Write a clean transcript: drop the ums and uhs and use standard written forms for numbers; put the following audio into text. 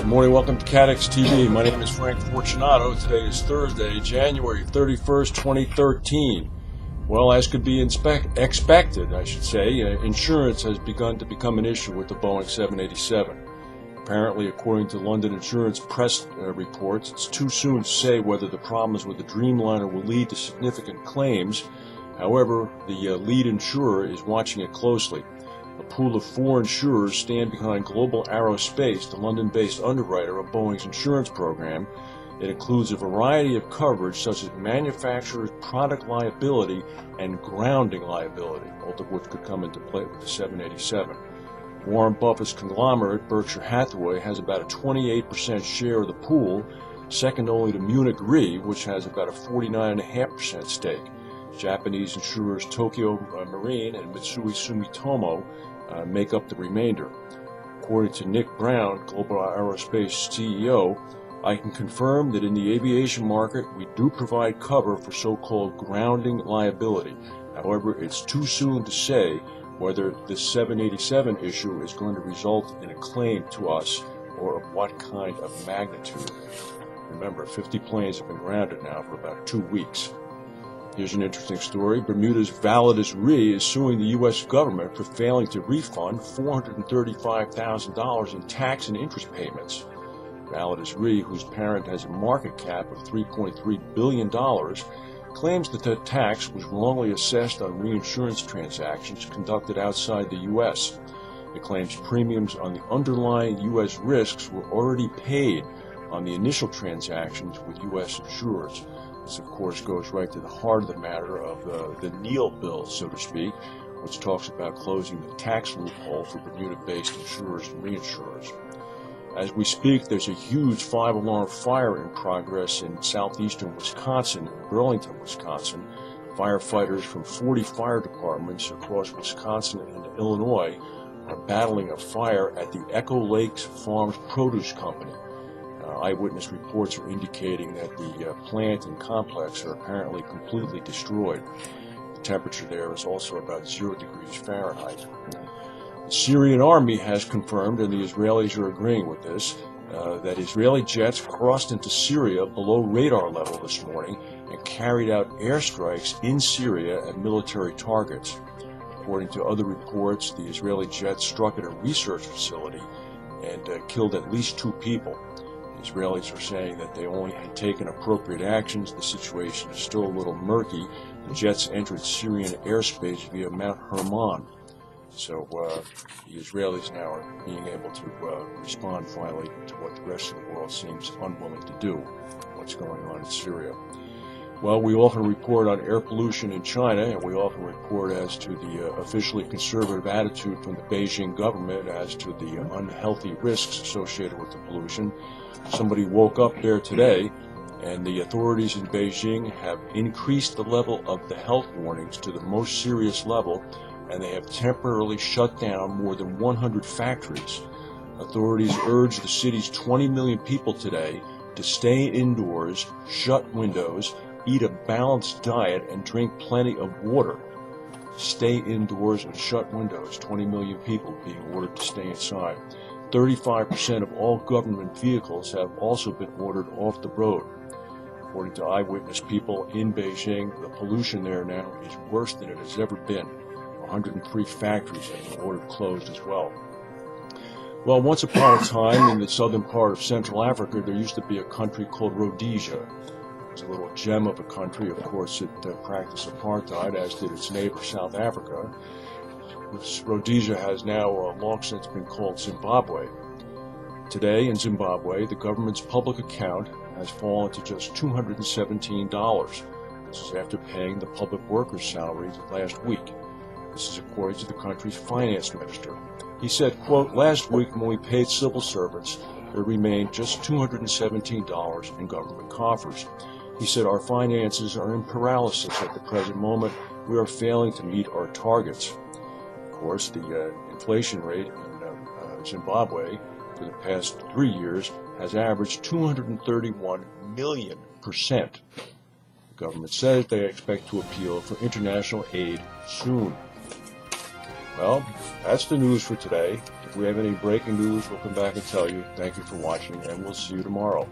Good morning, welcome to CATEX TV. My name is Frank Fortunato. Today is Thursday, January 31st, 2013. Well, as could be expected, insurance has begun to become an issue with the Boeing 787. Apparently, according to London insurance press reports, it's too soon to say whether the problems with the Dreamliner will lead to significant claims. However, the lead insurer is watching it closely. A pool of 4 insurers stand behind Global Aerospace, the London-based underwriter of Boeing's insurance program. It includes a variety of coverage such as manufacturer's product liability and grounding liability, both of which could come into play with the 787. Warren Buffett's conglomerate, Berkshire Hathaway, has about a 28% share of the pool, second only to Munich Re, which has about a 49.5% stake. Japanese insurers Tokio Marine and Mitsui Sumitomo make up the remainder. According to Nick Brown, Global Aerospace CEO, I can confirm that in the aviation market we do provide cover for so-called grounding liability. However, it's too soon to say whether this 787 issue is going to result in a claim to us or of what kind of magnitude. Remember, 50 planes have been grounded now for about 2 weeks. Here's an interesting story. Bermuda's Validus Re is suing the U.S. government for failing to refund $435,000 in tax and interest payments. Validus Re, whose parent has a market cap of $3.3 billion, claims that the tax was wrongly assessed on reinsurance transactions conducted outside the U.S. It claims premiums on the underlying U.S. risks were already paid on the initial transactions with U.S. insurers. This, of course, goes right to the heart of the matter of the Neal bill, so to speak, which talks about closing the tax loophole for Bermuda-based insurers and reinsurers. As we speak, there's a huge 5-alarm fire in progress in southeastern Wisconsin, Burlington, Wisconsin. Firefighters from 40 fire departments across Wisconsin and Illinois are battling a fire at the Echo Lakes Farms Produce Company. Eyewitness reports are indicating that the plant and complex are apparently completely destroyed. The temperature there is also about 0 degrees Fahrenheit. The Syrian army has confirmed, and the Israelis are agreeing with this, that Israeli jets crossed into Syria below radar level this morning and carried out airstrikes in Syria at military targets. According to other reports, the Israeli jets struck at a research facility and killed at least 2 people. The Israelis are saying that they only had taken appropriate actions. The situation is still a little murky. The jets entered Syrian airspace via Mount Hermon. So the Israelis now are being able to respond finally to what the rest of the world seems unwilling to do, what's going on in Syria. Well, we often report on air pollution in China, and we often report as to the officially conservative attitude from the Beijing government as to the unhealthy risks associated with the pollution. Somebody woke up there today, and the authorities in Beijing have increased the level of the health warnings to the most serious level, and they have temporarily shut down more than 100 factories. Authorities urge the city's 20 million people today to stay indoors, shut windows, eat a balanced diet, and drink plenty of water. Stay indoors and shut windows. 20 million people being ordered to stay inside. 35% of all government vehicles have also been ordered off the road. According to eyewitness people in Beijing, the pollution there now is worse than it has ever been. 103 factories have been ordered closed as well. Well, once upon a time in the southern part of Central Africa, there used to be a country called Rhodesia. It was a little gem of a country. Of course, it practiced apartheid, as did its neighbor, South Africa. Rhodesia has now long since been called Zimbabwe. Today in Zimbabwe, the government's public account has fallen to just $217. This is after paying the public workers' salaries last week. This is according to the country's finance minister. He said, quote, "Last week when we paid civil servants, there remained just $217 in government coffers." He said, "Our finances are in paralysis at the present moment. We are failing to meet our targets." Of course, the inflation rate in Zimbabwe for the past 3 years has averaged 231 million%. The government says they expect to appeal for international aid soon. Well, that's the news for today. If we have any breaking news, we'll come back and tell you. Thank you for watching, and we'll see you tomorrow.